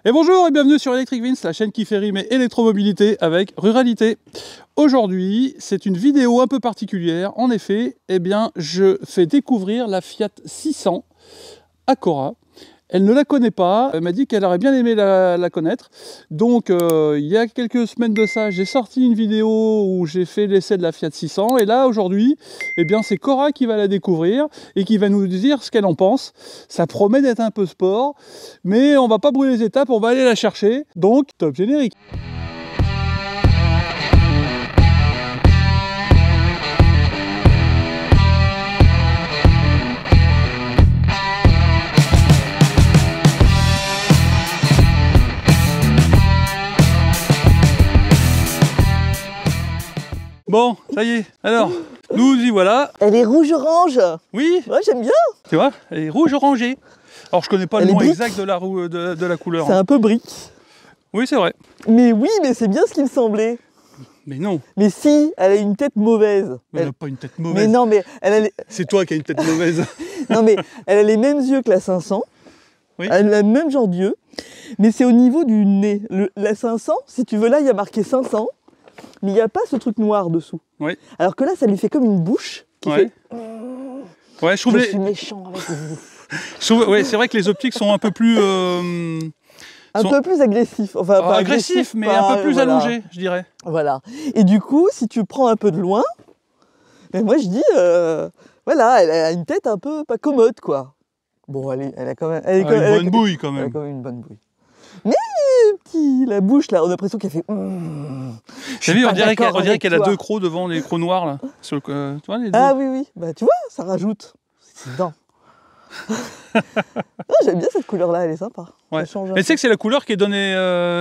Et bonjour et bienvenue sur Electric Vince, la chaîne qui fait rimer électromobilité avec ruralité. Aujourd'hui, c'est une vidéo un peu particulière. En effet, eh bien, je fais découvrir la Fiat 600 à Cora. Elle ne la connaît pas, elle m'a dit qu'elle aurait bien aimé la connaître. Donc il y a quelques semaines de ça, j'ai sorti une vidéo où j'ai fait l'essai de la Fiat 600. Et là, aujourd'hui, eh bien, c'est Cora qui va la découvrir et qui va nous dire ce qu'elle en pense. Ça promet d'être un peu sport, mais on va pas brûler les étapes, on va aller la chercher. Donc, top générique. Bon, ça y est, alors, nous y voilà. Elle est rouge-orange. Oui. Ouais, j'aime bien. Tu vois, elle est rouge-orangée. Alors, je connais pas le nom exact de la couleur. C'est un peu brique. Oui, c'est vrai. Mais oui, mais c'est bien ce qui me semblait. Mais non. Mais si, elle a une tête mauvaise. Elle n'a pas une tête mauvaise. Mais non, mais elle a les... C'est toi qui as une tête mauvaise. Non, mais elle a les mêmes yeux que la 500. Oui. Elle a le même genre d'yeux. Mais c'est au niveau du nez. La 500, si tu veux, là, il y a marqué 500. Mais il n'y a pas ce truc noir dessous. Oui. Alors que là, ça lui fait comme une bouche qui fait... Ouais, je trouve Je suis méchant avec vous. Ouais, c'est vrai que les optiques sont un peu plus... Un peu plus agressif. Enfin, pas agressif, mais pas, un peu plus voilà. allongé, je dirais. Voilà. Et du coup, si tu prends un peu de loin, ben moi je dis, voilà, elle a une tête un peu pas commode, quoi. Bon, elle a quand même... une bonne bouille, quand Elle a même. quand même une bonne bouille. Mais la bouche, là, on a l'impression qu'elle fait... T'as vu, on dirait qu'elle a deux crocs devant, les crocs noirs, là. Sur le, tu vois, les deux. Ah oui, oui. Bah, tu vois, ça rajoute. C'est dedans. J'aime bien cette couleur-là, elle est sympa. Ouais. Ça change un Mais tu sais peu. que c'est la couleur qui est donnée,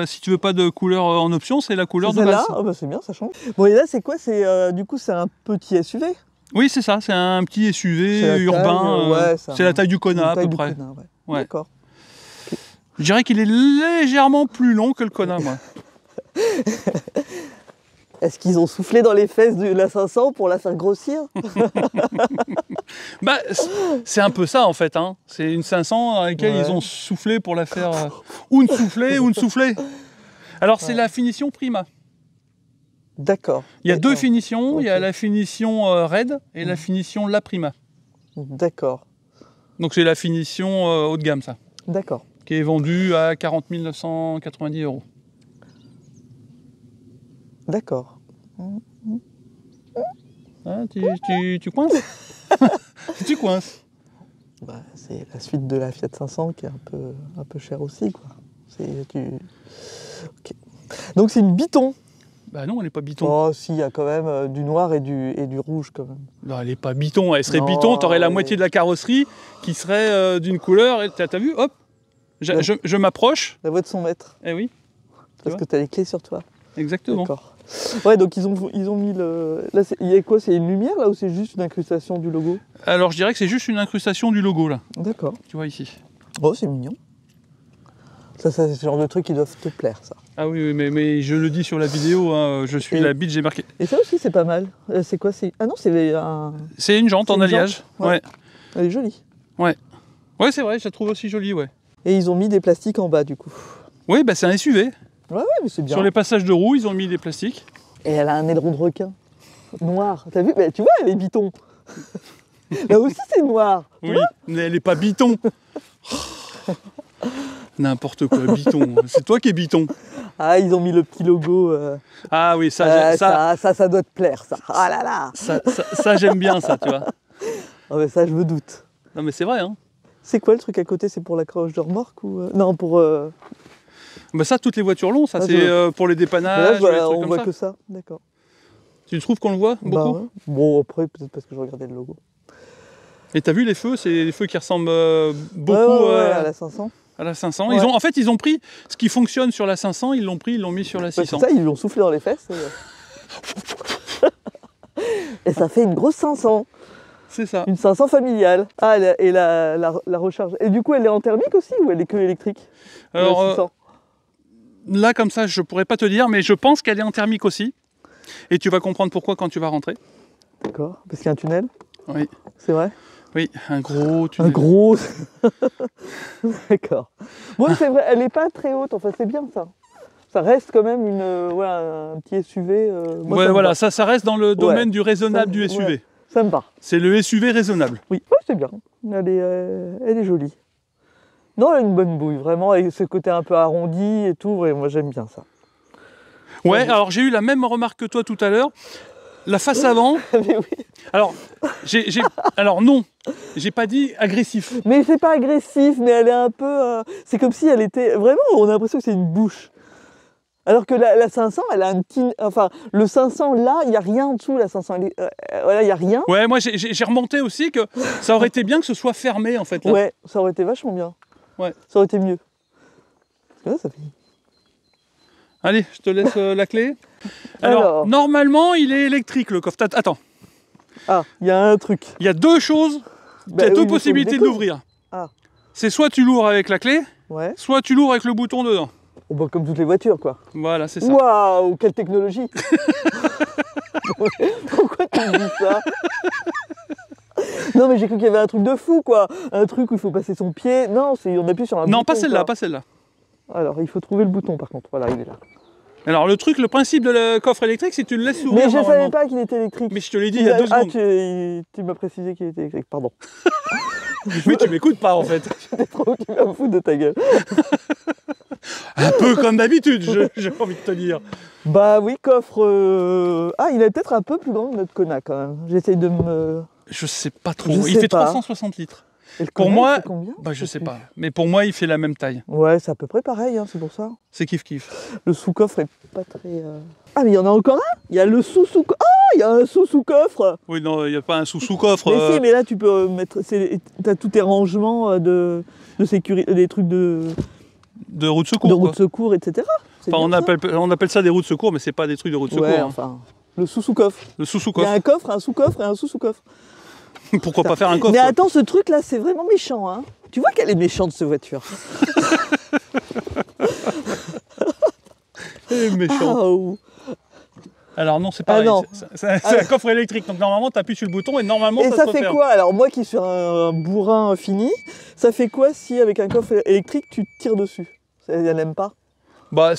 si tu veux pas de couleur en option, c'est la couleur de Celle-là, base. oh, bah, c'est bien, ça change. Bon, et là, c'est quoi? Du coup, c'est un petit SUV. Oui, c'est ça, c'est un petit SUV C'est la urbain. taille, C'est la taille du Kona, à peu près. Kona, ouais. Ouais. D'accord. Je dirais qu'il est légèrement plus long que le Kona, moi. Est-ce qu'ils ont soufflé dans les fesses de la 500 pour la faire grossir? Bah, c'est un peu ça, en fait. Hein. C'est une 500 dans laquelle ils Ouais. ont soufflé pour la faire... ou une soufflée, ou une soufflée. Alors, c'est la finition Prima. D'accord. Il y a deux finitions. Ok. Il y a la finition Red et la finition La Prima. D'accord. Donc, c'est la finition haut de gamme, ça. D'accord. Qui est vendue à 40 990 €. D'accord. Hein, tu coinces. Tu coinces. Bah, c'est la suite de la Fiat 500 qui est un peu chère aussi, quoi. Ok. Donc c'est une Biton. Bah non, elle n'est pas biton. Oh si, il y a quand même du noir et du rouge quand même. Non, elle n'est pas biton. Elle serait Non, biton, tu aurais la mais- moitié de la carrosserie qui serait d'une couleur. Et t'as vu, hop, je m'approche. La voix de son maître. Eh oui, Parce vois que tu as les clés sur toi. exactement. D'accord. Ouais, donc ils ont mis le... Là, il y a quoi? C'est une lumière là ou c'est juste une incrustation du logo? Alors, je dirais que c'est juste une incrustation du logo, là. D'accord. Tu vois ici. Oh, c'est mignon. Ça, c'est le genre de trucs qui doivent te plaire, ça. Ah oui, mais je le dis sur la vidéo, hein, je suis Et- la bite, j'ai marqué. Et ça aussi, c'est pas mal. C'est quoi? Ah non, c'est un... C'est une jante C'est en une alliage. jante, ouais. Ouais. Elle est jolie. Ouais, c'est vrai, je la trouve aussi jolie, ouais. Et ils ont mis des plastiques en bas, du coup. Oui, bah c'est un SUV. Ouais, mais c'est bien. Sur les passages de roues, ils ont mis des plastiques. Et elle a un aileron de requin. Noir. T'as vu? Bah, tu vois, elle est biton. Là aussi, c'est noir. Tu Oui, mais elle n'est pas biton. N'importe quoi, biton. C'est toi qui es biton. Ah, ils ont mis le petit logo. Ah oui, ça Ça doit te plaire, ça. Ah là là. ça j'aime bien, ça, tu vois. Oh, mais ça, je me doute. Non, mais c'est vrai, hein. C'est quoi le truc à côté? C'est pour l'accroche de remorque ou... Non, pour... Bah ça, toutes les voitures l'ont, ça, Ah, c'est pour les Là, dépannages, les trucs on comme voit ça. que ça. D'accord. Tu trouves qu'on le voit beaucoup? Bah, ouais. Bon, après, peut-être parce que je regardais le logo. Et t'as vu les feux? C'est des feux qui ressemblent beaucoup Ouais, à la 500. à la 500. Ouais. En fait, ils ont pris ce qui fonctionne sur la 500, ils l'ont mis sur la Ouais, c'est 600. ça, ils l'ont soufflé dans les fesses. Et ça fait une grosse 500. C'est ça. Une 500 familiale. Ah, et la recharge. Et du coup, elle est en thermique aussi ou elle est que électrique? Alors, La 600. là, comme ça, je pourrais pas te dire, mais je pense qu'elle est en thermique aussi. Et tu vas comprendre pourquoi quand tu vas rentrer. D'accord. Parce qu'il y a un tunnel? Oui. C'est vrai? Oui, un gros tunnel. Un gros. D'accord. Bon, c'est vrai, elle n'est pas très haute, enfin c'est bien ça. Ça reste quand même un petit SUV. Moi, Ouais, ça me voilà, va. ça reste dans le domaine du raisonnable Ça- du SUV. ouais, ça me va. C'est le SUV raisonnable. Oui, ouais, c'est bien. Elle est jolie. Non, elle a une bonne bouille, vraiment, avec ce côté un peu arrondi et tout. Ouais, moi, j'aime bien ça. Ouais, alors j'ai eu la même remarque que toi tout à l'heure. La face avant, Mais oui. alors, alors non, j'ai pas dit agressif. Mais c'est pas agressif, mais elle est un peu. C'est comme si elle était. Vraiment, on a l'impression que c'est une bouche. Alors que la 500, elle a un petit. Enfin, le 500 là, il n'y a rien en dessous, la 500. Voilà, il n'y a rien. Ouais, moi j'ai remonté aussi que ça aurait été bien que ce soit fermé en fait. Là. Ouais, ça aurait été vachement bien. Ouais. Ça aurait été mieux. Parce que là, ça fait. Allez, je te laisse la clé. Alors, normalement, il est électrique le coffre. Attends, Ah, il y a un truc. il y a deux choses, il y a Bah deux oui, mais possibilités faut de que je l'ouvrir. Ah. C'est soit tu l'ouvres avec la clé, Ouais. soit tu l'ouvres avec le bouton dedans. Oh, bah, comme toutes les voitures, quoi. Voilà, c'est ça. Waouh, quelle technologie. Pourquoi tu me dis ça? Non, mais j'ai cru qu'il y avait un truc de fou, quoi. Un truc où il faut passer son pied. Non, on appuie sur un bouton. Non, pas celle-là, quoi. pas celle-là. Alors, il faut trouver le bouton, par contre. Voilà, il est là. Alors le principe de le coffre électrique, c'est que tu le laisses s'ouvrir Mais je ne normalement. savais pas qu'il était électrique. Mais je te l'ai dit il y a 2 Ah, secondes. tu m'as précisé qu'il était électrique, pardon. Mais tu m'écoutes pas en fait. J'étais trop occupé à me foutre de ta gueule. Un peu comme d'habitude, j'ai envie de te dire. Bah oui, coffre... Ah, il est peut-être un peu plus grand que notre Kona, quand même. J'essaye de me... Je sais pas trop. Je Il sais fait pas. 360 litres. Et le Pour Kona, moi, il fait combien? Bah je sais plus. pas. Mais pour moi, il fait la même taille. Ouais, c'est à peu près pareil, hein, c'est pour ça. C'est kiff. Le sous-coffre est pas très... Ah, mais il y en a encore un. Il y a le sous-sous-coffre. Ah, il y a un sous-sous-coffre. Oui, non, il n'y a pas un sous-coffre. Mais si, mais là, tu peux mettre... T'as tous tes rangements de sécurité, des trucs de de roue de secours. route Quoi. de secours, etc. C'est Enfin, bien on appelle ça des roues de secours, mais c'est pas des trucs de roue de ça. secours. Ouais, hein. enfin, le sous-sous-coffre. Le Il y a sous-sous-coffre. un coffre, un sous-coffre et un sous-sous-coffre. Pourquoi pas faire un coffre Mais quoi. attends, ce truc-là, c'est vraiment méchant, hein. Tu vois qu'elle est méchante, cette voiture. C'est méchant. Waouh. Alors non, c'est pareil. non. C'est un coffre électrique, donc normalement, tu appuies sur le bouton et normalement, Et ça ça se fait referme. quoi? Alors moi qui suis un bourrin fini, ça fait quoi si avec un coffre électrique tu tires dessus? Elle n'aime pas? Bah,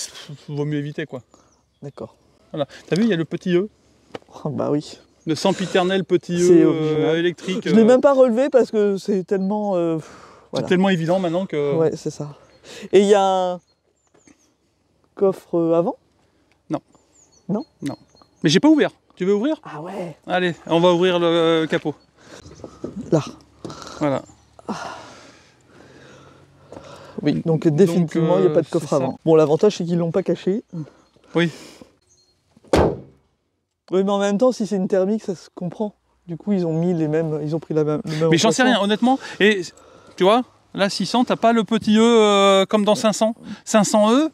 vaut mieux éviter quoi. D'accord. Voilà. T'as vu, il y a le petit E. Oh, bah oui. Le sempiternel petit C'est E original. électrique. Je l'ai même pas relevé parce que c'est tellement... C'est voilà. tellement évident maintenant que... Ouais, c'est ça. Et il y a un coffre avant? Mais j'ai pas ouvert. Tu veux ouvrir? Ah ouais. Allez, on va ouvrir le capot. Là. Voilà. Oui, donc définitivement, il n'y a pas de coffre c'est ça. avant. Bon, l'avantage, c'est qu'ils l'ont pas caché. Oui. Oui, mais en même temps, si c'est une thermique, ça se comprend. Du coup, ils ont mis les mêmes, ils ont pris le même Mais j'en sais rien, honnêtement. Et tu vois, là, 600, t'as pas le petit E comme dans 500. 500E,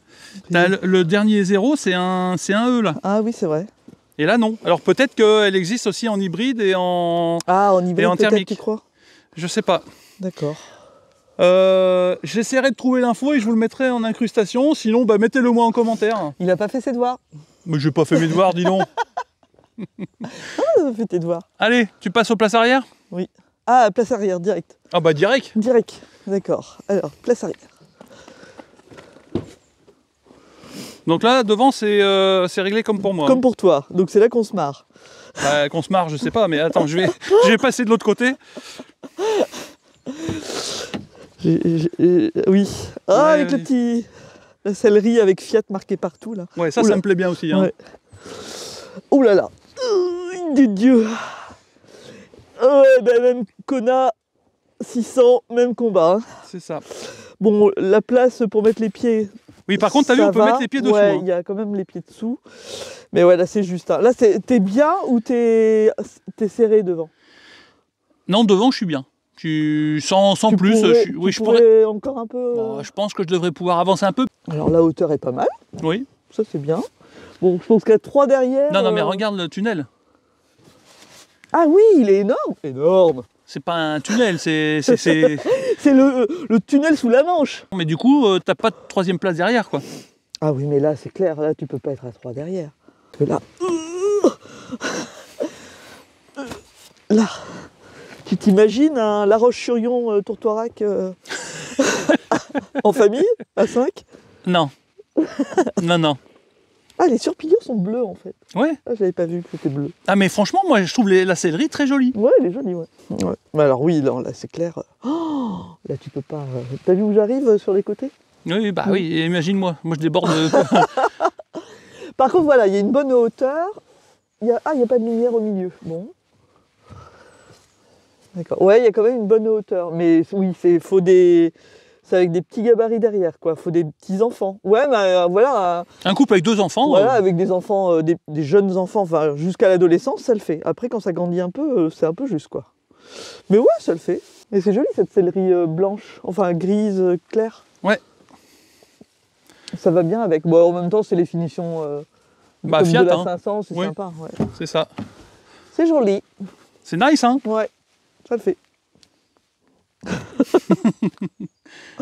t'as le dernier zéro, c'est un E là. Ah oui, c'est vrai. Et là, non. Alors peut-être qu'elle existe aussi en hybride et en... Ah, en hybride, en peut-être, thermique. tu crois? Je sais pas. D'accord. J'essaierai de trouver l'info et je vous le mettrai en incrustation. Sinon, bah, mettez-le moi en commentaire. Il a pas fait ses devoirs. Mais j'ai pas fait mes devoirs, dis donc. Ah, il a fait tes devoirs. Allez, tu passes aux places arrière? Ah, place arrière, direct. Ah bah direct. Direct, d'accord. Alors, place arrière. Donc là, devant, c'est réglé comme pour moi. Comme pour toi, donc c'est là qu'on se marre. Bah, qu'on se marre, je sais pas, mais attends, je vais passer de l'autre côté. Oui. Ah, Ouais, avec vas-y. la sellerie avec Fiat marqué partout, là. Ouais, ça Oula. me plaît bien aussi. Hein. Ouais. Oh là là. De Dieu. Ouais, ben même Kona 600, même combat. Hein. C'est ça. Bon, la place pour mettre les pieds. Oui, par contre, t'as vu, ça on peut va. mettre les pieds dessous. Ouais, hein. il y a quand même les pieds dessous. Mais ouais, là c'est juste. Hein. Là, t'es bien ou t'es serré devant? Non, devant, je suis bien. Sans Tu plus, pourrais- oui, tu je pourrais. pourrais encore un peu. Je pense que je devrais pouvoir avancer un peu. Alors la hauteur est pas mal, Oui. ça c'est bien. Bon, je pense qu'il y a 3 derrière. Non, mais regarde le tunnel. Ah oui, il est énorme. Énorme. C'est pas un tunnel, c'est. C'est le tunnel sous la Manche. Mais du coup, t'as pas de troisième place derrière, quoi. Ah oui, mais là c'est clair, là tu peux pas être à 3 derrière. Parce que là. Là. Tu t'imagines un La Roche-sur-Yon, Tourtoirac en famille, à 5? Non. Non, non. Ah, les surpillons sont bleus en fait. Ouais. Ah, je l'avais pas vu que c'était bleu. Ah, mais franchement, moi, je trouve la céleri très jolie. Ouais, elle est jolie, ouais. Ouais. Mais alors oui, là c'est clair. Oh, là tu peux pas. T'as vu où j'arrive sur les côtés? Oui, bah oui, imagine-moi. Moi, je déborde. Par contre, voilà, il y a une bonne hauteur. Il y a pas de lumière au milieu. Bon. D'accord. Ouais, il y a quand même une bonne hauteur. Mais oui, c'est avec des petits gabarits derrière, quoi. Faut des petits enfants. Ouais, mais voilà. Un couple avec 2 enfants. Voilà, avec des enfants, des jeunes enfants, enfin jusqu'à l'adolescence, ça le fait. Après, quand ça grandit un peu, c'est un peu juste, quoi. Mais ouais, ça le fait. Et c'est joli cette céleri blanche, enfin grise claire. Ouais. Ça va bien avec. Bon, en même temps, c'est les finitions comme Fiat, de la hein. 500, c'est Oui. sympa. Ouais. C'est ça. C'est joli. C'est nice, hein. Ouais, ça le fait.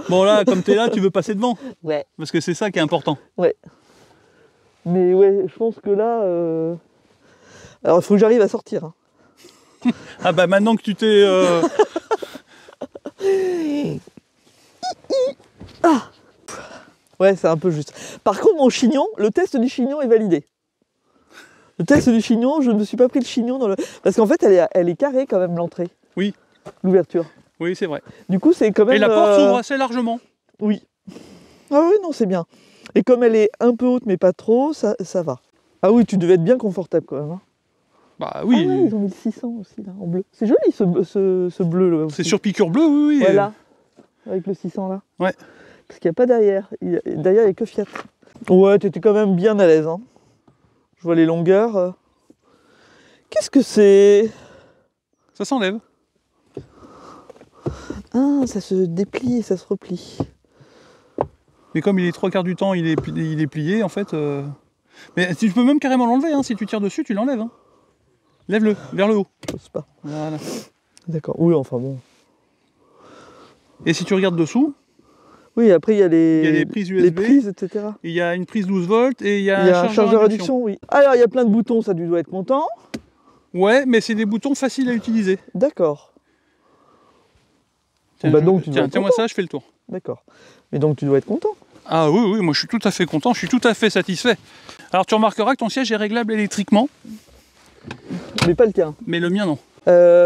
Bon, là, comme t'es là, tu veux passer devant. Ouais. Parce que c'est ça qui est important. Ouais. Mais ouais, je pense que là. Alors, il faut que j'arrive à sortir. Hein. Ah, bah maintenant que tu t'es. Ah. Ouais, c'est un peu juste. Par contre, mon chignon, le test du chignon est validé. Le test du chignon, je ne me suis pas pris le chignon dans le. Parce qu'en fait, elle est carrée quand même, l'entrée. Oui. L'ouverture. Oui, c'est vrai. Du coup, c'est quand même. Et la porte s'ouvre assez largement. Oui. Ah oui, non, c'est bien. Et comme elle est un peu haute, mais pas trop, ça va. Ah oui, tu devais être bien confortable quand même. Hein. Bah oui. Ah ouais, ils ont mis le 600 aussi, là, en bleu. C'est joli, ce bleu, là. C'est sur piqûre bleue, oui, oui. Voilà. Avec le 600, là. Ouais. Parce qu'il n'y a pas derrière. Derrière, il n'y a que Fiat. Ouais, t'étais quand même bien à l'aise. Hein. Je vois les longueurs. Qu'est-ce que c'est? Ça s'enlève. Ah, ça se déplie et ça se replie. Mais comme il est 3/4 du temps, il est plié, en fait. Mais tu peux même carrément l'enlever, hein. Si tu tires dessus, tu l'enlèves. Hein. Lève-le, vers le haut. Je sais pas. Voilà. D'accord. Oui, enfin bon. Et si tu regardes dessous, oui, après il y a les prises USB, les prises, etc. il y a une prise 12 volts et il y a un chargeur réduction, oui. Alors il y a plein de boutons, ça tu dois être content. Ouais, mais c'est des boutons faciles à utiliser. D'accord. Tiens, Bah donc tu dois être tiens-moi content. ça, je fais le tour. D'accord. Mais donc tu dois être content. Ah oui, oui, moi je suis tout à fait content, je suis tout à fait satisfait. Alors tu remarqueras que ton siège est réglable électriquement, Mais pas le tien. mais le mien non.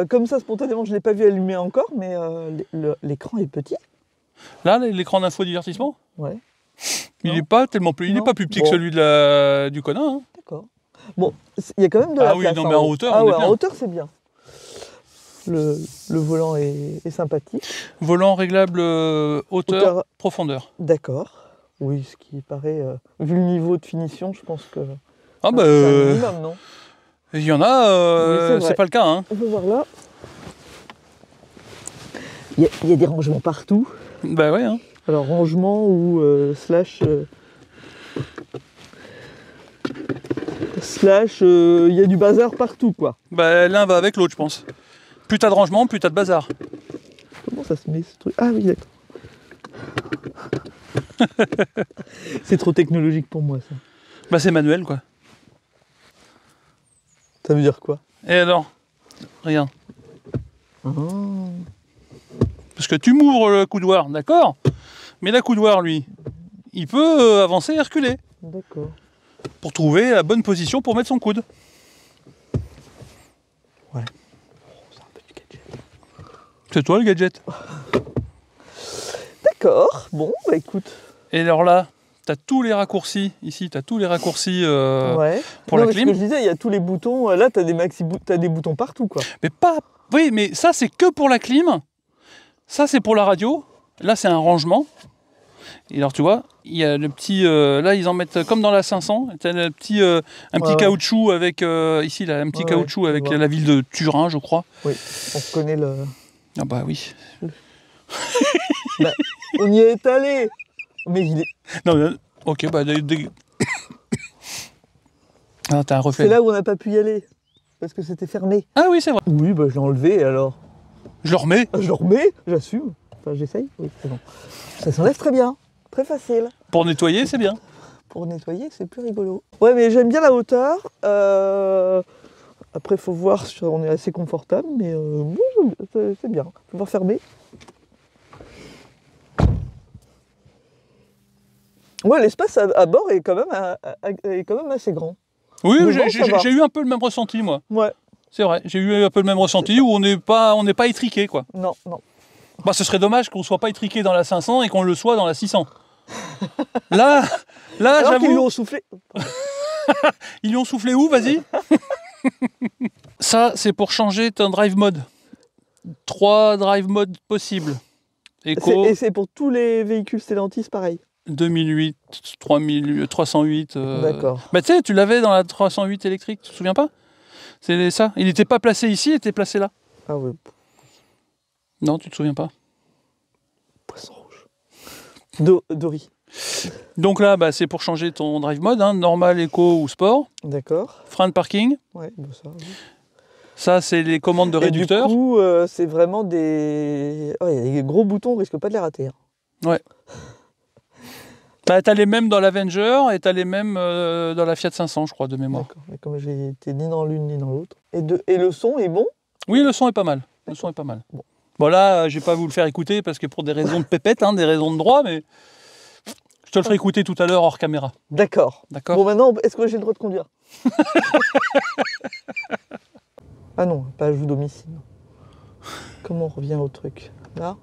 Comme ça, spontanément, je ne l'ai pas vu allumer encore, mais l'écran est petit. Là, l'écran d'infodivertissement, Ouais. il Non. n'est pas tellement plus, il n'est Non. pas plus petit Bon. que celui du Conin. Hein. D'accord. Bon, il y a quand même de la Ah oui, place. non, mais en haut. hauteur, ah on est ouais, bien. en hauteur, c'est bien. Le volant est sympathique. Volant réglable hauteur, profondeur. D'accord. Oui, ce qui paraît, vu le niveau de finition, je pense que Ah bah, c'est un minimum, non? il y en a, Oui, c'est c'est pas le cas. Hein. On peut voir là. Il y a des rangements partout. Bah ouais. Hein. Alors rangement ou slash il y a du bazar partout, quoi. Bah l'un va avec l'autre, je pense. Plus t'as de rangement, plus t'as de bazar. Comment ça se met ce truc? Ah oui, d'accord. C'est trop technologique pour moi, ça. Bah c'est manuel, quoi. Ça veut dire quoi? Et alors? Rien. Oh. Parce que tu m'ouvres le coudoir, d'accord? Mais la coudoir, lui, il peut avancer et reculer. D'accord. Pour trouver la bonne position pour mettre son coude. Ouais. C'est un peu du gadget. C'est toi le gadget. D'accord. Bon, bah écoute. Et alors là, t'as tous les raccourcis. Ici, t'as tous les raccourcis Ouais. pour Non, la mais clim. ce que je disais, il y a tous les boutons. Là, t'as des boutons partout, quoi. Mais pas... Oui, mais ça, c'est que pour la clim. Ça, c'est pour la radio. Là, c'est un rangement. Et alors, tu vois, il y a le petit... là, ils en mettent comme dans la 500. T'as un petit caoutchouc avec... ici, là, un petit caoutchouc avec la ville de Turin, je crois. Oui, on connaît le... Ah bah oui. Bah, on y est allé. Mais il est... Non, mais... Ok, bah... Ah, t'as un reflet. C'est là où on n'a pas pu y aller. Parce que c'était fermé. Ah oui, c'est vrai. Oui, bah je l'ai enlevé, et alors... Je le remets. Je le remets, j'assume. Enfin, j'essaye. Oui, c'est bon. Ça s'enlève très bien. Très facile. Pour nettoyer, c'est bien. Pour nettoyer, c'est plus rigolo. Ouais, mais j'aime bien la hauteur. Après, il faut voir, on est assez confortable, mais bon, c'est bien. Il faut voir fermer. Ouais, l'espace à bord est quand même assez grand. Oui, Devant, ça va. j'ai eu un peu le même ressenti, moi. Ouais, C'est vrai, j'ai eu un peu le même ressenti où on n'est pas étriqué, quoi. non, non. Bah, ce serait dommage qu'on soit pas étriqué dans la 500 et qu'on le soit dans la 600. Là, Alors qu'ils lui j'avoue. ont soufflé. Ils lui ont soufflé où, vas-y? Ça, c'est pour changer ton drive mode. 3 drive modes possibles. Eco, Et c'est pour tous les véhicules Stellantis, pareil. 2008, 3000, 308. D'accord. Bah, tu sais, tu l'avais dans la 308 électrique, tu te souviens pas? C'est ça. Il n'était pas placé ici, il était placé là. Ah ouais, Non, tu te souviens pas. poisson rouge. Dory. Donc là, bah, c'est pour changer ton drive mode, hein, normal, éco ou sport. D'accord. Frein de parking. Ouais, bah ça. Oui. Ça, c'est les commandes de réducteur. Et du coup, c'est vraiment des. Oh, il y a des gros boutons, on risque pas de les rater. Hein. Ouais. Bah, t'as les mêmes dans l'Avenger et t'as les mêmes dans la Fiat 500, je crois, de mémoire. D'accord. Mais comme j'ai été ni dans l'une ni dans l'autre. Et le son est bon? Oui, le son est pas mal. Le son est pas mal. Bon. Bon, là, je vais pas vous le faire écouter parce que pour des raisons de pépette, hein, des raisons de droit, mais je te le ferai écouter tout à l'heure hors caméra. D'accord. D'accord? Bon, maintenant, est-ce que j'ai le droit de conduire? Ah non, pas ajout domicile. Comment on revient au truc? Là?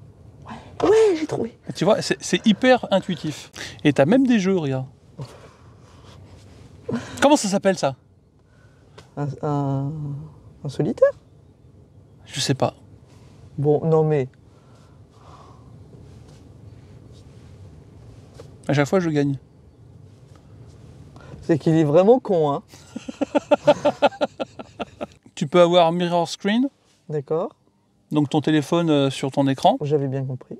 Ouais, j'ai trouvé. Tu vois, c'est hyper intuitif. Et t'as même des jeux, regarde. Comment ça s'appelle, ça? Un solitaire? Je sais pas. Bon, non mais. À chaque fois, je gagne. C'est qu'il est vraiment con, hein. Tu peux avoir mirror screen, D'accord. donc ton téléphone sur ton écran. J'avais bien compris.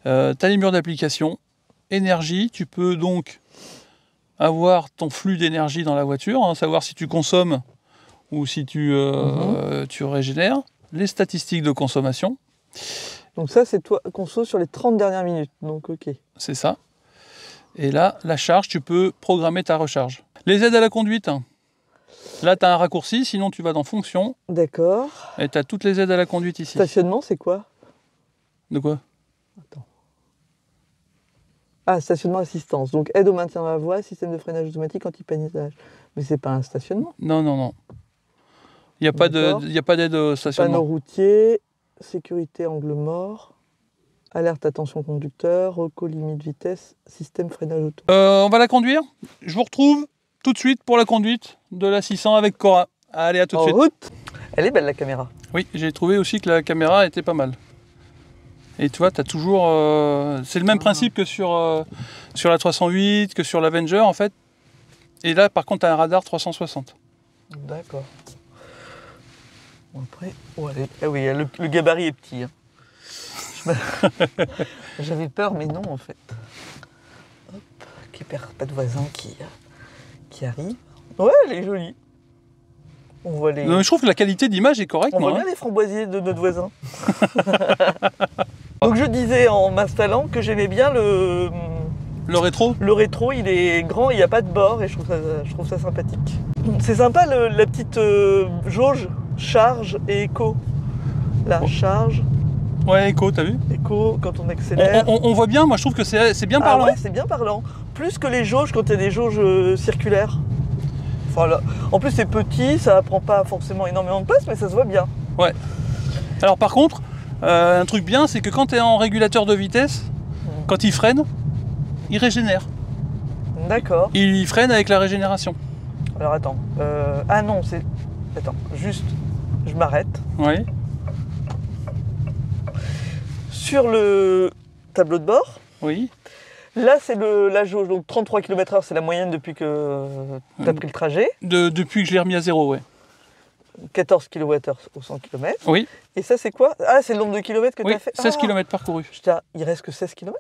T'as les murs d'application. Énergie, tu peux donc avoir ton flux d'énergie dans la voiture, hein, savoir si tu consommes ou si tu régénères. Les statistiques de consommation, Donc ça, c'est toi conso sur les 30 dernières minutes. Donc ok. c'est ça. Et là, la charge, tu peux programmer ta recharge. Les aides à la conduite, hein. Là, tu as un raccourci, sinon tu vas dans Fonction D'accord. et tu as toutes les aides à la conduite ici. Stationnement, c'est quoi? De quoi? Attends. Ah, stationnement assistance. Donc aide au maintien de la voie, système de freinage automatique, anti-panisage. Mais c'est pas un stationnement. Non, non, non. Il n'y a pas D'accord. d'aide au Panneau stationnement. routier, sécurité angle mort, alerte attention conducteur, reco limite vitesse, système freinage auto. On va la conduire. Je vous retrouve tout de suite pour la conduite de la 600 avec Cora. Allez, à tout de En suite. route. Elle est belle la caméra. Oui, j'ai trouvé aussi que la caméra était pas mal. Et tu vois, tu as toujours... c'est le même principe que sur la 308, que sur l'Avenger, en fait. Et là, par contre, tu as un radar 360. D'accord. Bon, après, ouais, ah oui, le gabarit est petit. Hein. J'avais peur, mais non en fait. Hop, qu'il n'y ait pas de voisin qui arrive. Ouais, elle est jolie. On voit les. Non, mais je trouve que la qualité d'image est correcte. On voit moi, bien les framboisiers de notre voisin. Donc je disais en m'installant que j'aimais bien Le rétro. le rétro, il est grand, il n'y a pas de bord et je trouve ça sympathique. C'est sympa la petite jauge charge et écho. La Oh. charge, Ouais, écho, t'as vu? écho quand on accélère. On voit bien, moi je trouve que c'est bien Ah parlant. ouais, c'est bien parlant. Plus que les jauges quand il y a des jauges circulaires. Enfin, là, en plus c'est petit, ça prend pas forcément énormément de place, mais ça se voit bien. Ouais. Alors par contre, un truc bien, c'est que quand tu es en régulateur de vitesse, quand il freine, il régénère. D'accord. Il freine avec la régénération. Alors attends. Ah non, c'est. Attends, juste, je m'arrête. Oui. Sur le tableau de bord, Oui. là c'est la jauge, donc 33 km/h, c'est la moyenne depuis que tu as pris le trajet. Depuis que je l'ai remis à zéro, ouais. 14 kWh au 100 km. Oui. Et ça c'est quoi? Ah, c'est le nombre de kilomètres que Oui, tu as fait. 16 Ah, km parcourus. Putain, il reste que 16 km.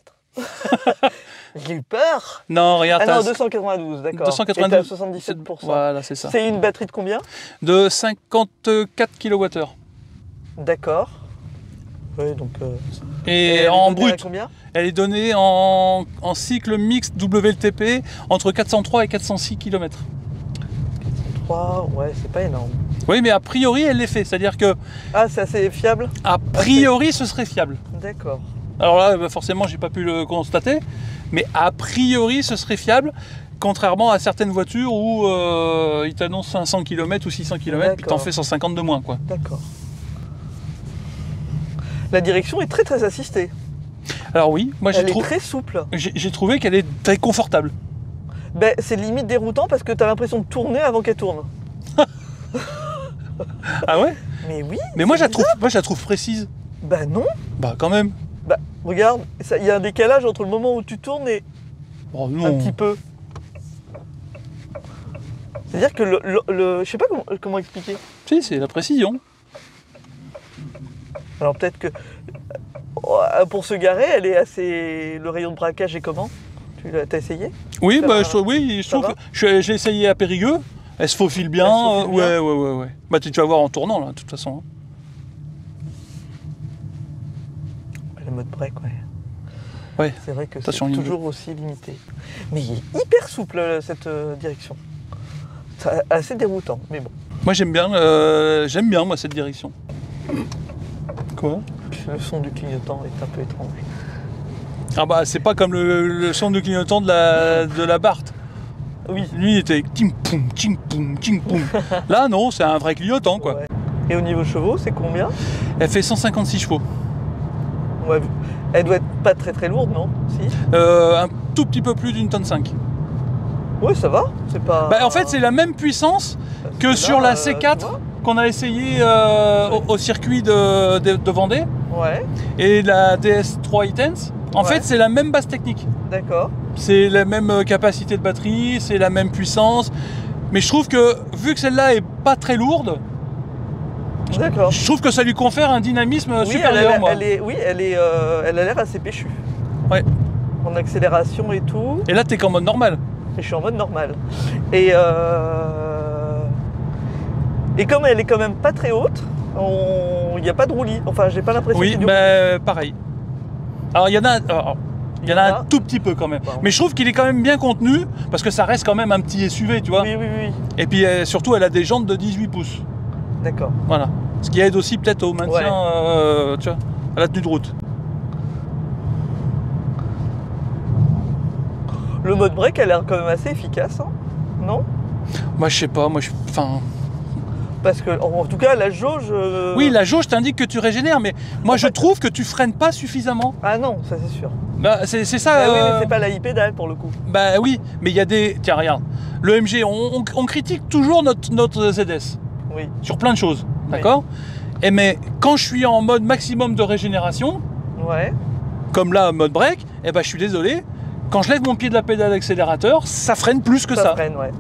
J'ai eu peur. Non, regarde, Ah non, t'as 292, d'accord. 292. Et t'as 77%. Voilà, c'est ça. C'est une batterie de combien? De 54 kWh. D'accord. Oui, donc. Et elle est en donnée à brut, combien? elle est donnée en cycle mixte WLTP entre 403 et 406 km. 3, ouais, c'est pas énorme. Oui, mais a priori, elle les fait. C'est-à-dire que, Ah, c'est assez fiable? a priori, ce serait fiable. D'accord. Alors là, bah, forcément, j'ai pas pu le constater, mais a priori, ce serait fiable, contrairement à certaines voitures où ils t'annoncent 500 km ou 600 km, puis t'en fais 150 de moins, quoi. D'accord. La direction est très très assistée. Alors oui, moi Elle est très souple. j'ai trouvé qu'elle est très confortable. Ben, c'est limite déroutant parce que t'as l'impression de tourner avant qu'elle tourne. Ah ouais? Mais oui. Mais moi je la trouve précise. Bah non. Bah quand même. Bah regarde, il y a un décalage entre le moment où tu tournes et Oh non. un petit peu. C'est-à-dire que je sais pas comment expliquer. Si, c'est la précision. Alors peut-être que pour se garer, elle est assez. Le rayon de braquage est comment? T'as essayé? Oui, Ça bah va? je trouve que j'ai essayé à Périgueux. Elle se faufile bien. Elle se faufile bien. Ouais. Bah tu vas voir en tournant là, de toute façon. Le mode break, ouais. Ouais. C'est vrai que c'est Attention, toujours aussi limité. Mais il est hyper souple cette direction. C'est assez déroutant, mais bon. Moi j'aime bien moi cette direction. Quoi? Le son du clignotant est un peu étrange. Ah bah c'est pas comme le son du clignotant de la Barthes. Oui. Lui il était ting poum, ting poum, ting poum. Là non, c'est un vrai clignotant quoi. Ouais. Et au niveau chevaux, c'est combien? Elle fait 156 chevaux. Ouais, elle doit être pas très très lourde, non? Si. Un tout petit peu plus d'une tonne 5. Ouais, ça va. C'est pas. Bah, en fait, c'est la même puissance que là, sur la tu C4 vois qu'on a essayé au circuit de Vendée Ouais, et la DS3 E-Tense. En Ouais. fait, c'est la même base technique. d'accord. C'est la même capacité de batterie, c'est la même puissance. Mais je trouve que, vu que celle-là est pas très lourde, D'accord. je trouve que ça lui confère un dynamisme Oui, supérieur, moi. elle a l'air assez péchue. Ouais. En accélération et tout. Et là, t'es qu'en mode normal. Et je suis en mode normal. Et comme elle est quand même pas très haute, il n'y a pas de roulis. Enfin, j'ai pas l'impression Oui, qu'il y ait du mais pareil. Alors, il y en a un tout petit peu quand même. Pardon. Mais je trouve qu'il est quand même bien contenu, parce que ça reste quand même un petit SUV, tu vois. Oui. Et puis surtout, elle a des jantes de 18 pouces. D'accord. Voilà. Ce qui aide aussi peut-être au maintien, tu vois, à la tenue de route. Le mode break a l'air quand même assez efficace, hein, non? Moi, je sais pas, enfin... Parce que, en tout cas, la jauge. Oui, la jauge t'indique que tu régénères, mais moi, je trouve que tu freines pas suffisamment. Ah non, ça c'est sûr. Bah, c'est ça. Ah oui, mais c'est pas la e-pédale pour le coup. Bah oui, mais il y a des... Tiens, regarde. Le MG, on critique toujours notre ZS. Oui. Sur plein de choses, d'accord? Et mais quand je suis en mode maximum de régénération, Ouais. comme là, mode break, eh ben, je suis désolé, quand je lève mon pied de la pédale d'accélérateur, ça freine plus que ça. freine, ouais.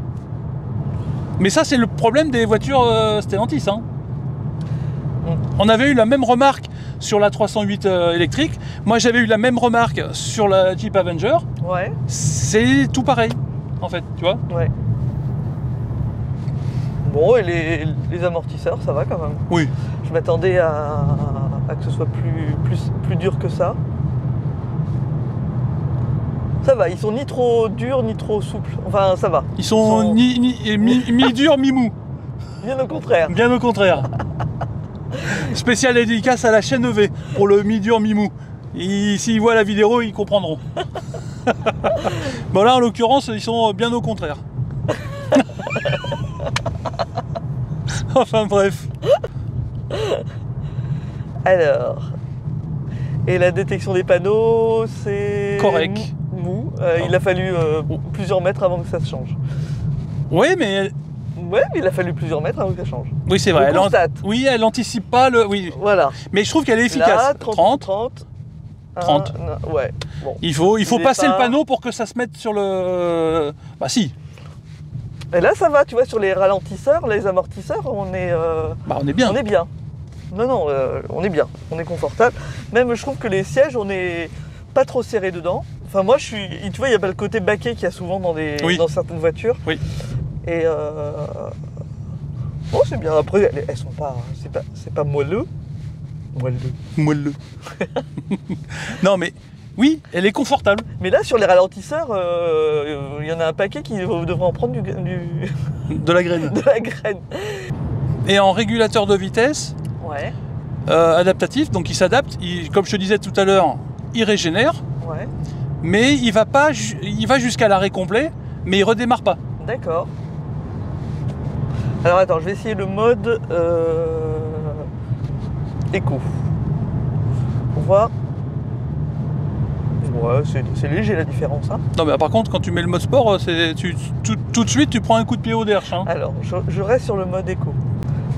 Mais ça, c'est le problème des voitures Stellantis. Hein. Mm. On avait eu la même remarque sur la 308 électrique. Moi, j'avais eu la même remarque sur la Jeep Avenger. Ouais. C'est tout pareil, en fait, tu vois. Ouais. Bon, et les amortisseurs, ça va quand même. Oui. Je m'attendais à que ce soit plus dur que ça. Ça va, ils sont ni trop durs ni trop souples. Enfin, ça va. Ils sont mi-durs, mi-mous. Bien au contraire. Bien au contraire. Spécial dédicace à la chaîne EV pour le mi-dur, mi-mou. S'ils voient la vidéo, ils comprendront. Bon là, en l'occurrence, ils sont bien au contraire. Enfin bref. Alors, et la détection des panneaux, c'est Correct. Mou. Il a fallu plusieurs mètres avant que ça se change. Oui, mais Ouais, mais il a fallu plusieurs mètres avant que ça change. oui, c'est vrai. On constate. Oui, elle anticipe pas le. Oui. Voilà. Mais je trouve qu'elle est efficace. Là, 30. 30. Ouais. Bon. Il faut Il passer est le pas- panneau pour que ça se mette sur le. Bah si. Et là, ça va, tu vois, sur les ralentisseurs, les amortisseurs, on est bien. on est bien. Non, on est bien. On est confortable. Même, je trouve que les sièges, on est pas trop serré dedans. Enfin, moi, tu vois, il n'y a pas le côté baquet qu'il y a souvent dans certaines voitures. Oui. Et bon, c'est bien. Après, elles sont pas, c'est pas moelleux. Moelleux. Non, mais oui, elle est confortable. Mais là, sur les ralentisseurs, il y en a un paquet qui devrait en prendre De la graine. de la graine. Et en régulateur de vitesse, Ouais, adaptatif, donc il s'adapte, comme je te disais tout à l'heure, il régénère, ouais, mais il va jusqu'à l'arrêt complet, mais il redémarre pas. d'accord. Alors attends, je vais essayer le mode éco. On voit. Ouais, c'est léger la différence. Hein. Non mais par contre quand tu mets le mode sport, tout de suite tu prends un coup de pied au derche. Hein. Alors, je reste sur le mode éco.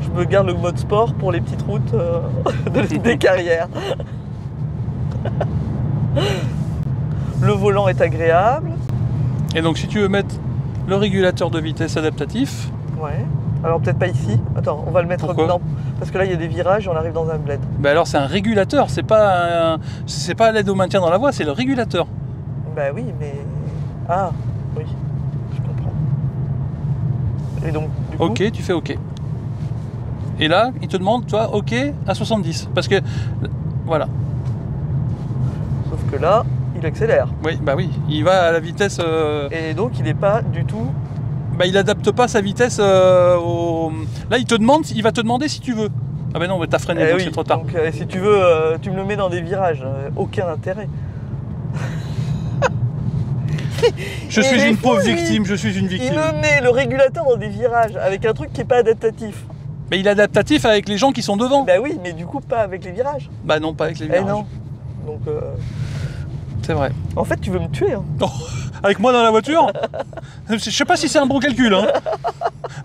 Je me garde le mode sport pour les petites routes des carrières. Le volant est agréable. Et donc si tu veux mettre le régulateur de vitesse adaptatif, Ouais. Alors peut-être pas ici. Attends, on va le mettre Pourquoi dedans. Parce que là, il y a des virages et on arrive dans un bled. ben alors c'est un régulateur, c'est pas l'aide au maintien dans la voie, c'est le régulateur. Bah oui, mais... Ah, oui. Je comprends. Et donc, du coup... Ok, tu fais ok. Et là, il te demande, toi, ok à 70. Parce que, voilà. Sauf que là, il accélère. Oui, bah oui, il va à la vitesse... Et donc, il n'est pas du tout... Bah il adapte pas sa vitesse au... Là, il va te demander si tu veux. Ah ben non, mais t'as freiné, donc oui, c'est trop tard. donc si tu veux, tu me le mets dans des virages. Aucun intérêt. Je il suis est une fou, pauvre lui. victime, je suis une Il victime. me met le régulateur dans des virages avec un truc qui n'est pas adaptatif. Mais il est adaptatif avec les gens qui sont devant. Bah oui, mais du coup, pas avec les virages. Bah non, pas avec les Eh virages. non. Donc, C'est vrai. en fait, tu veux me tuer. Hein. Oh, avec moi dans la voiture? Je sais pas si c'est un bon calcul. Hein.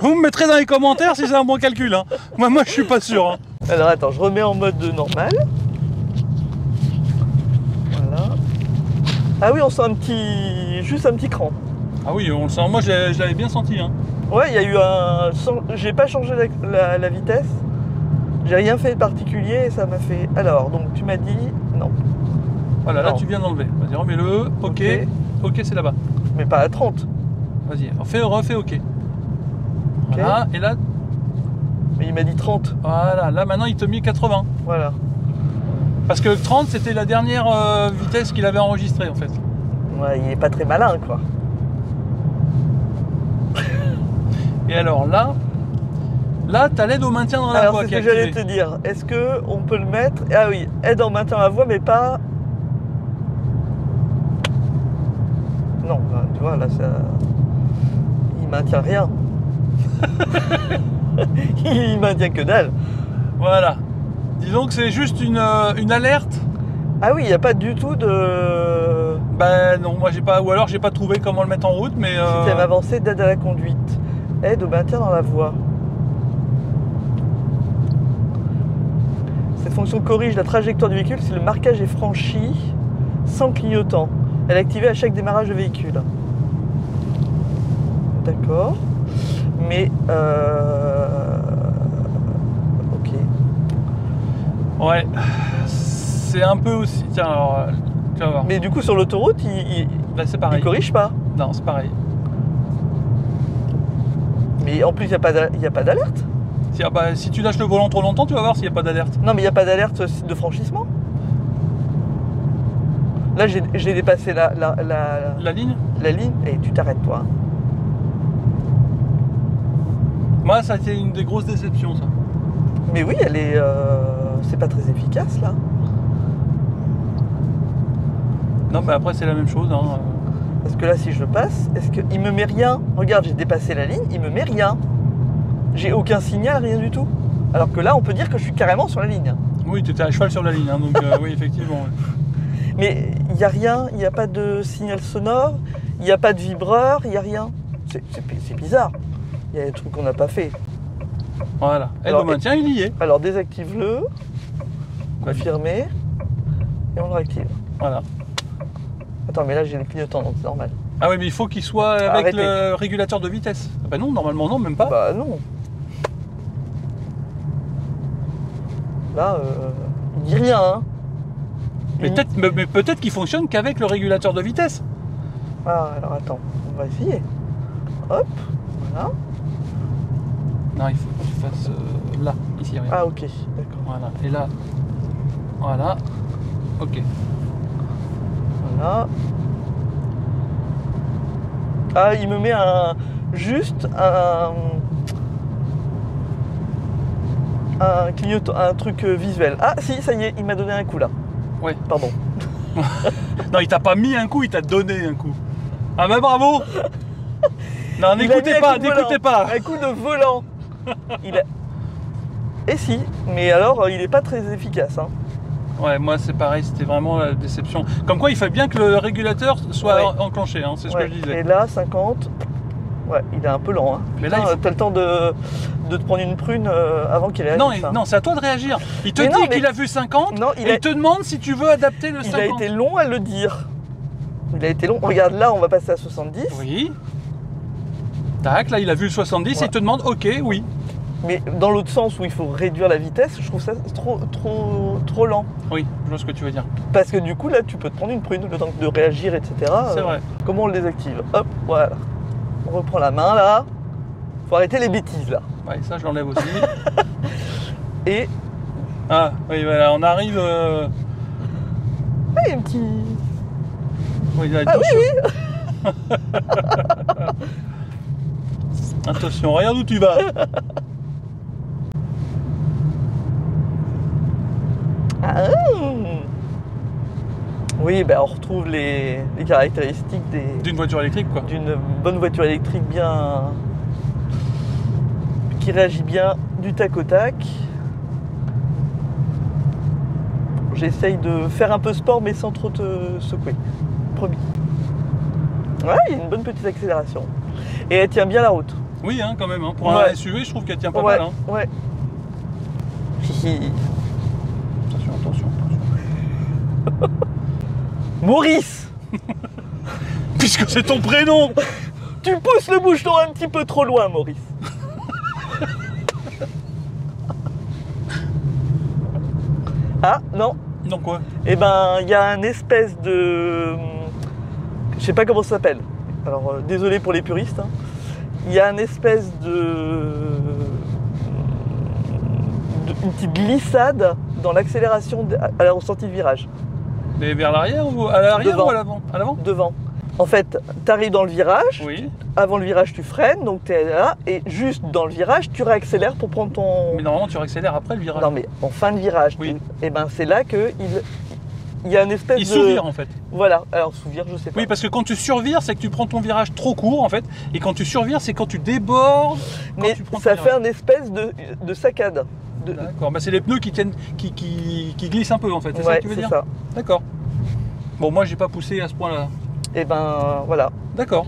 Vous me mettrez dans les commentaires si c'est un bon calcul. Hein. Moi je suis pas sûr. Hein. Alors attends, je remets en mode normal. Voilà. Ah oui, on sent juste un petit cran. Ah oui, on le sent. Moi je l'avais bien senti. Hein. Ouais, il y a eu un... J'ai pas changé la vitesse. J'ai rien fait de particulier et ça m'a fait... Alors, donc tu m'as dit... Non. Voilà, là Non. tu viens d'enlever. Vas-y, remets-le. Ok. Ok, c'est là-bas. Mais pas à 30. Vas-y, refais ok. Voilà, et là, Mais il m'a dit 30. voilà, là maintenant il te met 80. Voilà. Parce que 30 c'était la dernière vitesse qu'il avait enregistrée en fait. Ouais, il est pas très malin, quoi. Et alors là t'as l'aide au maintien dans la Alors, voie c'est qui ce est que j'allais activée. te dire. Est-ce que on peut le mettre... Ah oui, aide en maintien à la voie, mais pas... Non, là, tu vois, là, ça... Il maintient rien. Il maintient que dalle. Voilà. Disons que c'est juste une alerte. Ah oui, il n'y a pas du tout de... Ben non, moi j'ai pas, ou alors j'ai pas trouvé comment le mettre en route, mais Système avancé d'aide à la conduite. Aide au maintien dans la voie. Cette fonction corrige la trajectoire du véhicule si le marquage est franchi sans clignotant. Elle est activée à chaque démarrage de véhicule. D'accord. Mais... Ok. ouais, c'est un peu aussi. Tiens, alors, tu vas voir. Mais du coup, sur l'autoroute, Là c'est il pareil. corrige pas. Non, c'est pareil. Mais en plus, il n'y a pas d'alerte. Si tu lâches le volant trop longtemps, tu vas voir s'il n'y a pas d'alerte. Non, mais il n'y a pas d'alerte de franchissement. Là, j'ai dépassé la La ligne. et tu t'arrêtes, toi. Moi, ça a été une des grosses déceptions, ça. Mais oui, elle est... c'est pas très efficace, là. Non, mais après, c'est la même chose. Hein. Parce que là, si je le passe, est-ce qu'il me met rien? Regarde, j'ai dépassé la ligne, il me met rien. J'ai aucun signal, rien du tout. Alors que là, on peut dire que je suis carrément sur la ligne. Oui, tu étais à cheval sur la ligne, hein, donc oui, effectivement. Ouais. Mais il n'y a rien, il n'y a pas de signal sonore, il n'y a pas de vibreur, il n'y a rien. C'est bizarre. Il y a des trucs qu'on n'a pas fait. Voilà. Aide Alors, au maintien, il y est. Alors désactive-le, confirmer, et on le réactive. Voilà. Attends, mais là j'ai le clignotant, donc c'est normal. Ah oui, mais il faut qu'il soit avec Arrêtez. le régulateur de vitesse. Ah bah non, normalement non, même pas. Bah non. Là, il dit rien, hein. Mais peut-être qu'il fonctionne qu'avec le régulateur de vitesse. Ah, alors attends, on va essayer. Hop, voilà. Non, il faut que tu fasses là, ici, regarde. Ah ok, d'accord. Voilà. Et là, voilà. Ok. Voilà. Ah, il me met juste un clignotant, un truc visuel. Ah si, ça y est, il m'a donné un coup là. Ouais. Pardon. Non, il t'a pas mis un coup, il t'a donné un coup. Ah bah bravo. Non, n'écoutez pas, n'écoutez pas. Un coup de volant. Et si, mais alors il est pas très efficace. Hein. Ouais, moi c'est pareil, c'était vraiment la déception. Comme quoi, il fait bien que le régulateur soit enclenché, hein, c'est ce que je disais. Et là, 50, ouais, il est un peu lent. Hein. Mais putain, là, t'as le temps de te prendre une prune avant qu'il réagisse. Non, hein. non, c'est à toi de réagir. Il te Mais non, dit qu'il a vu 50 non, et il te demande si tu veux adapter le 50. Il a été long à le dire. Il a été long. Regarde, là, on va passer à 70. Oui. Tac, là, il a vu le 70 et il te demande OK, oui. Mais dans l'autre sens où il faut réduire la vitesse, je trouve ça trop lent. Oui, je vois ce que tu veux dire. Parce que du coup, là, tu peux te prendre une prune, le temps de réagir, etc. C'est vrai. Comment on le désactive? Hop, voilà. On reprend la main, là. Faut arrêter les bêtises, là. Ouais, ça, je l'enlève aussi. Et... Ah, oui, voilà, on arrive... Ah, il y a un petit... Oui, là, Ah attention. oui, oui. Attention, regarde où tu vas. Ah, oui, ben on retrouve les caractéristiques D'une voiture électrique, quoi. d'une bonne voiture électrique bien... qui réagit bien du tac au tac. J'essaye de faire un peu sport mais sans trop te secouer. Promis. Ouais, il y a une bonne petite accélération. Et elle tient bien la route. Oui, hein, quand même. Hein. Pour un SUV, je trouve qu'elle tient pas mal. Hein. Ouais. Attention, attention, attention. Maurice. Puisque c'est ton prénom. Tu pousses le bouchon un petit peu trop loin, Maurice. Ah, non. Non, quoi? Eh ben, il y a une espèce de... Je sais pas comment ça s'appelle. Alors, désolé pour les puristes. Hein. Il y a une espèce une petite glissade dans l'accélération à la sortie de virage. Mais vers l'arrière ou à l'arrière Devant. ou à l'avant? À l'avant? Devant. En fait, tu arrives dans le virage, Oui. avant le virage tu freines, donc tu es là, et juste dans le virage tu réaccélères pour prendre ton... Mais normalement tu réaccélères après le virage. Non mais en fin de virage, oui. Et ben c'est là que il y a une espèce de... Il souvire en fait. Voilà, alors souvire je sais pas. Oui, parce que quand tu survires, c'est que tu prends ton virage trop court en fait, et quand tu survires, c'est quand tu débordes. Mais ça fait une espèce de saccade. D'accord, bah c'est les pneus qui tiennent, qui glissent un peu en fait, c'est ça que tu veux dire? Ça. D'accord. Bon, moi j'ai pas poussé à ce point-là. Et ben voilà. D'accord.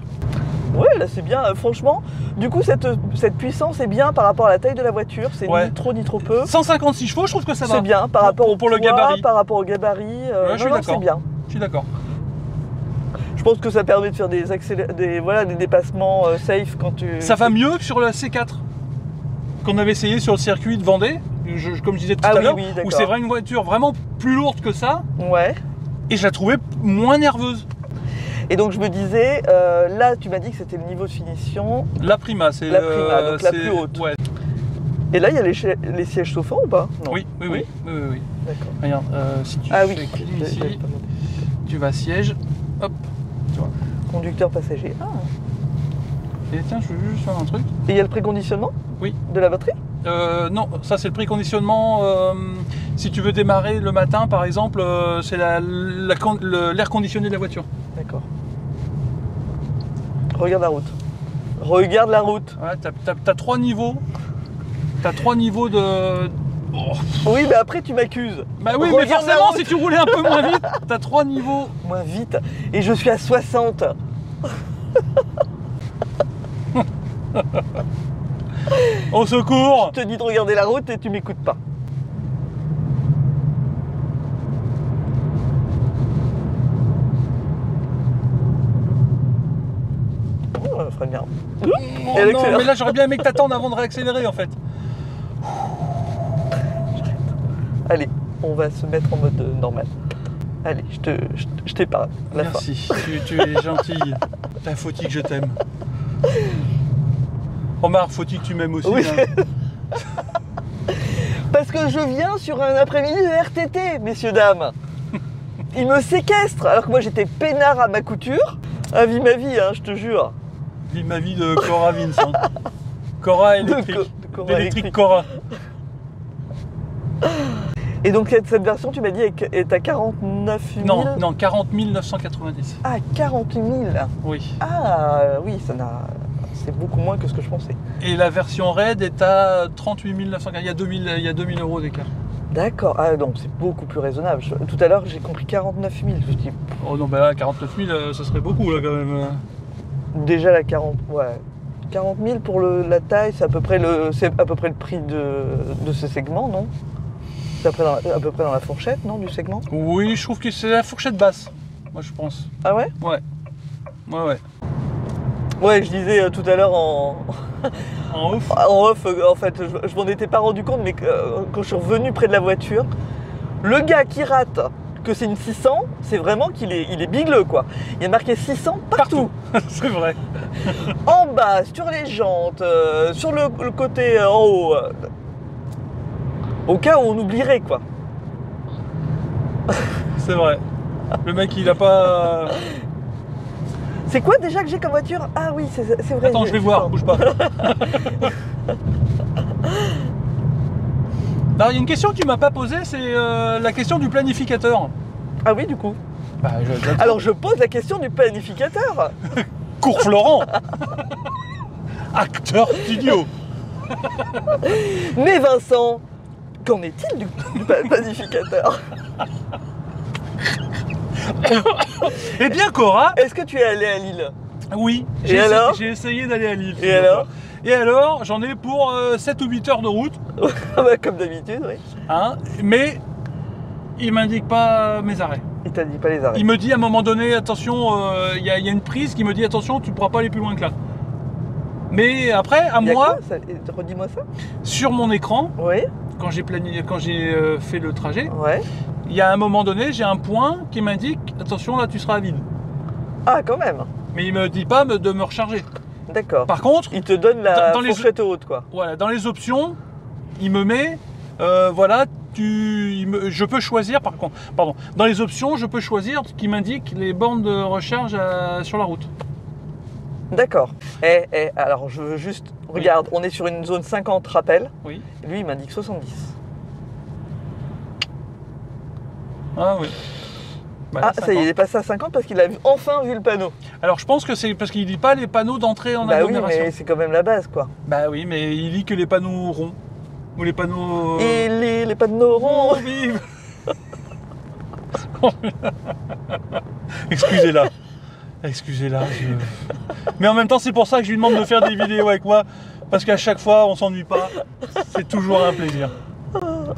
Ouais, là c'est bien, franchement. Du coup, cette puissance est bien par rapport à la taille de la voiture, c'est ni trop ni trop peu. 156 chevaux, je trouve que ça va. C'est bien par rapport au poids, le gabarit. par rapport au gabarit. Ouais, je suis d'accord. C'est bien. Je suis d'accord. Je pense que ça permet de faire des dépassements safe quand tu... Ça va mieux que sur la C4 qu'on avait essayé sur le circuit de Vendée, comme je disais tout à l'heure, où c'est vraiment une voiture vraiment plus lourde que ça. Ouais. Et je la trouvais moins nerveuse. Et donc je me disais, là tu m'as dit que c'était le niveau de finition. La Prima, c'est la Prima, donc la plus haute. Ouais. Et là il y a les sièges chauffants ou pas? Non. Oui. D'accord. Regarde, si tu fais clic ici, tu vas siège, hop, tu vois. Conducteur passager. Ah. Et tiens, je veux juste faire un truc. Et il y a le préconditionnement? Oui. De la batterie? Non, ça c'est le préconditionnement. Si tu veux démarrer le matin, par exemple, c'est l'air conditionné de la voiture. D'accord. Regarde la route. Regarde la route. Ouais, t'as 3 niveaux. T'as 3 niveaux de... Oh. Oui, mais après tu m'accuses. Bah oui, mais forcément, si tu roulais un peu moins vite, t'as 3 niveaux. Moins vite. Et je suis à 60. Au secours! Je te dis de regarder la route et tu m'écoutes pas. Oh, ça ferait bien. Oh non, mais là j'aurais bien aimé que t'attendes avant de réaccélérer en fait. Allez, on va se mettre en mode normal. Allez, je t'épargne. Merci, tu es gentille. La faut-il que je t'aime. Remarque, faut-il que tu m'aimes aussi. Oui. Hein. Parce que je viens sur un après-midi de RTT, messieurs, dames. Il me séquestre, alors que moi j'étais peinard à ma couture. À vie ma vie, hein, je te jure. Vive ma vie de Cora Vince. Hein. Cora électrique. D'électrique Cora. Et donc cette version, tu m'as dit, est à 49 000. Non, 40 990. Ah, 40 000. Oui. Ah, oui, c'est beaucoup moins que ce que je pensais. Et la version Red est à 38 940. Il y a 2000 euros d'écart. D'accord. Ah, donc c'est beaucoup plus raisonnable. Tout à l'heure, j'ai compris 49 000. Je me dis, Oh non, bah là, 49 000, ce serait beaucoup, là, quand même. déjà la 40... Ouais. 40 000 pour la taille, c'est à peu près le prix de ce segment, non? C'est à peu près dans la fourchette, non, du segment? Oui, je trouve que c'est la fourchette basse, moi, je pense. Ah ouais? Ouais. Ouais, je disais tout à l'heure en off. En off, en fait, je m'en étais pas rendu compte, mais quand je suis revenu près de la voiture, le gars qui rate que c'est une 600, c'est vraiment qu'il est bigleux, quoi. Il y a marqué 600 partout. C'est vrai. En bas, sur les jantes, sur le côté en haut. Au cas où on oublierait, quoi. C'est vrai. Le mec, il a pas... C'est quoi déjà que j'ai comme voiture? Ah oui, c'est vrai. Attends, je vais voir, bouge pas. Alors, il y a une question que tu m'as pas posée, c'est la question du planificateur. Ah oui, du coup. Bah, alors, je pose la question du planificateur. Cours Florent. Acteur studio. Mais Vincent, qu'en est-il du planificateur? Eh bien, Cora. Est-ce que tu es allé à Lille? Oui. Et alors? J'ai essayé d'aller à Lille. Et alors? Et alors, j'en ai pour 7 ou 8 heures de route. Comme d'habitude, oui. Hein, mais il m'indique pas mes arrêts. Il t'a dit pas les arrêts. Il me dit à un moment donné, attention, il y a une prise qui me dit attention, tu ne pourras pas aller plus loin que là. Mais après, à moi, redis-moi ça. Sur mon écran, Oui. quand j'ai fait le trajet, Ouais. il y a un moment donné, j'ai un point qui m'indique attention, là tu seras à vide. Ah, quand même. Mais il me dit pas de me recharger. D'accord. Par contre, il te donne la dans fourchette haute, quoi. Voilà, dans les options, il me met voilà, je peux choisir, pardon, dans les options, je peux choisir qui m'indique les bornes de recharge sur la route. D'accord. Alors je veux juste, regarde, on est sur une zone 50 rappel. Oui. Lui, il m'indique 70. Ah oui. Bah, ah, 50. Ça y est, il est passé à 50 parce qu'il a enfin vu le panneau. Alors je pense que c'est parce qu'il lit pas les panneaux d'entrée en agglomération. Oui, mais c'est quand même la base, quoi. Bah oui, mais il lit que les panneaux ronds. Ou les panneaux... Et les panneaux ronds. Vive. Excusez-la. Excusez-la. Mais en même temps, c'est pour ça que je lui demande de faire des vidéos avec moi. Parce qu'à chaque fois, on s'ennuie pas. C'est toujours un plaisir.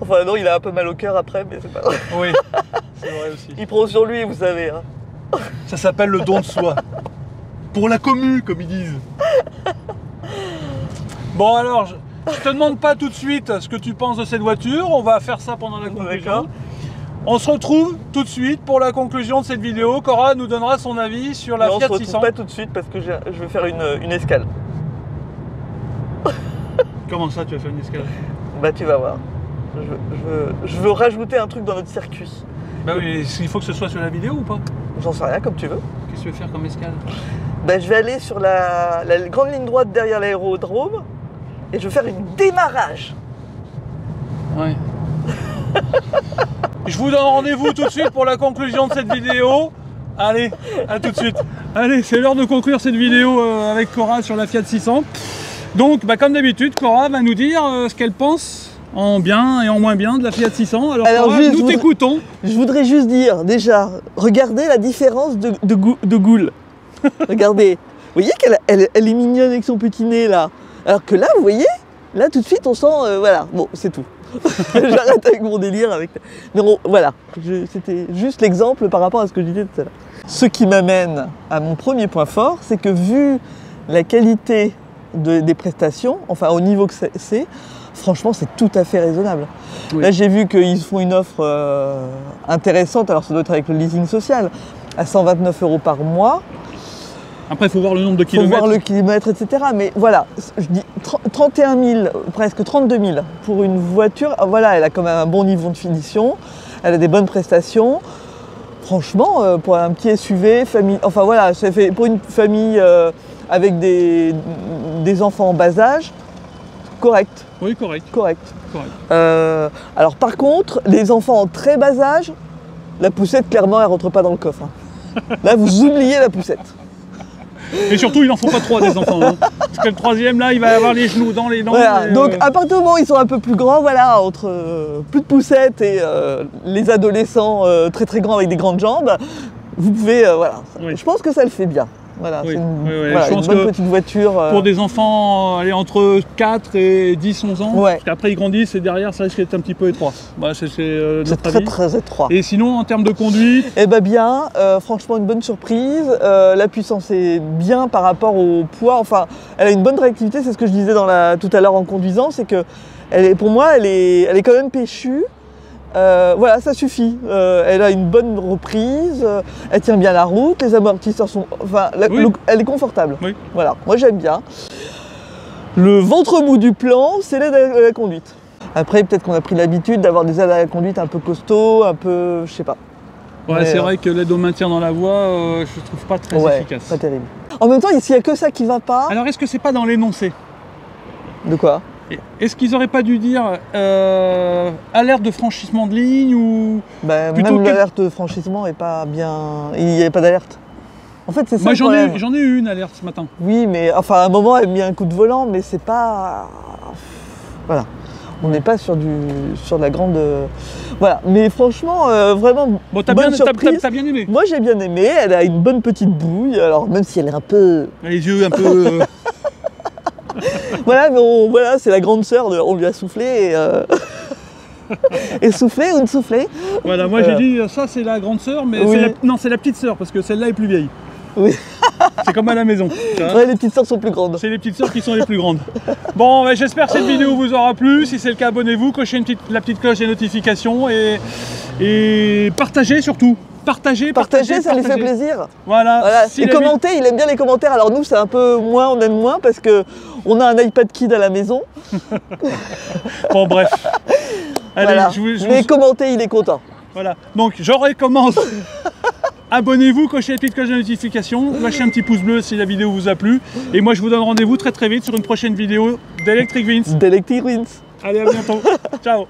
Enfin non, il a un peu mal au cœur après, mais c'est pas grave. Oui, c'est vrai aussi. Il prend sur lui, vous savez. Hein. Ça s'appelle le don de soi. Pour la commu, comme ils disent. Bon alors, je te demande pas tout de suite ce que tu penses de cette voiture. On va faire ça pendant la conclusion. On se retrouve tout de suite pour la conclusion de cette vidéo. Cora nous donnera son avis sur la Fiat 600. On se retrouve pas tout de suite parce que je vais faire une escale. Comment ça, tu vas faire une escale? Bah tu vas voir. Je veux rajouter un truc dans notre circuit. Bah oui, il faut que ce soit sur la vidéo ou pas? J'en sais rien, comme tu veux. Qu'est-ce que tu veux faire comme escale? Bah je vais aller sur la grande ligne droite derrière l'aérodrome et je vais faire une démarrage. Ouais. Je vous donne rendez-vous tout de suite pour la conclusion de cette vidéo. Allez, à tout de suite. Allez, c'est l'heure de conclure cette vidéo avec Cora sur la Fiat 600. Donc, bah, comme d'habitude, Cora va nous dire ce qu'elle pense en bien et en moins bien de la Fiat 600. Alors Cora, nous t'écoutons. Je voudrais juste dire, déjà, regardez la différence de goule. Regardez. Vous voyez qu'elle est mignonne avec son petit nez, là. Alors que là, vous voyez, là, tout de suite, on sent... voilà, bon, c'est tout. J'arrête avec mon délire. Mais voilà, c'était juste l'exemple par rapport à ce que je disais tout à l'heure. Ce qui m'amène à mon premier point fort, c'est que vu la qualité des prestations, enfin au niveau que c'est, franchement c'est tout à fait raisonnable. Oui. Là j'ai vu qu'ils font une offre intéressante, alors ça doit être avec le leasing social, à 129 € par mois. Après il faut voir le nombre de kilomètres. Il faut voir le kilomètre, etc. Mais voilà, je dis 31 000, presque 32 000 pour une voiture. Voilà, elle a quand même un bon niveau de finition, elle a des bonnes prestations. Franchement, pour un petit SUV, famille, enfin voilà, ça fait pour une famille avec des enfants en bas âge, correct. Oui, correct. Correct. Correct. Alors par contre, les enfants en très bas âge, la poussette, clairement, elle rentre pas dans le coffre. Hein. Là, vous oubliez la poussette. Et surtout, il n'en faut pas 3 des enfants. Hein. Parce que le 3e, là, il va avoir les genoux dans les dents. Voilà. Donc à partir du moment où ils sont un peu plus grands, voilà, entre plus de poussette et les adolescents très très grands avec des grandes jambes, vous pouvez, voilà. Oui. Je pense que ça le fait bien. Voilà, Oui, c'est une, oui, oui. voilà, Je une pense bonne que petite voiture. Pour des enfants entre 4 et 10-11 ans, Ouais. parce qu'après ils grandissent et derrière ça risque d'être un petit peu étroit. Bah, c'est c'est notre très avis. très étroit. Et sinon, en termes de conduite, Eh ben bien, franchement une bonne surprise. La puissance est bien par rapport au poids. Enfin, elle a une bonne réactivité. C'est ce que je disais tout à l'heure en conduisant, c'est que pour moi, elle est quand même péchue. Voilà, ça suffit. Elle a une bonne reprise, elle tient bien la route, les amortisseurs sont... Enfin, Oui. elle est confortable. Oui. Voilà, moi j'aime bien. Le ventre mou du plan, c'est l'aide à la conduite. Après, peut-être qu'on a pris l'habitude d'avoir des aides à la conduite un peu costauds, un peu... je sais pas. ouais, Mais, c'est vrai que l'aide au maintien dans la voie, je trouve pas très efficace. pas terrible. En même temps, s'il n'y a que ça qui va pas... Alors, est-ce que c'est pas dans l'énoncé? De quoi? Est-ce qu'ils auraient pas dû dire alerte de franchissement de ligne ou... Ben, Plutôt même que- l'alerte de franchissement est pas bien... Il n'y avait pas d'alerte. En fait, c'est ça Moi le j'en problème. ai eu une alerte ce matin. Oui, mais enfin, à un moment, elle a mis un coup de volant, mais c'est pas... Voilà. On n'est pas sur de la grande... Voilà. Mais franchement, vraiment, Bon, t'as bonne bien, surprise. t'as bien aimé. Moi, j'ai bien aimé. Elle a une bonne petite bouille. Alors, même si elle est un peu... Les yeux un peu... Voilà, mais voilà, c'est la grande sœur. On lui a soufflé et... et soufflé ou ne soufflé. Voilà, moi j'ai dit ça c'est la grande sœur, mais Oui. non, c'est la petite sœur parce que celle-là est plus vieille. Oui. C'est comme à la maison. tu vois. Ouais, les petites sœurs sont plus grandes. C'est les petites sœurs qui sont les plus grandes. Bon, bah, j'espère que cette vidéo vous aura plu. Si c'est le cas, abonnez-vous, cochez la petite cloche des notifications et partagez surtout. Partagez, Ça lui fait plaisir. Voilà. Voilà. Si Et la commenter, il aime bien les commentaires. Alors nous, c'est un peu moins, on aime moins parce que on a un iPad Kid à la maison. Bon, bref. Allez, Voilà. je Mais commenter, il est content. voilà. Donc, je recommence. Abonnez-vous, cochez la petite cloche de notification, lâchez un petit pouce bleu si la vidéo vous a plu. Et moi, je vous donne rendez-vous très vite sur une prochaine vidéo d'Electric Vince. D'Electric Wins. Allez, à bientôt. Ciao.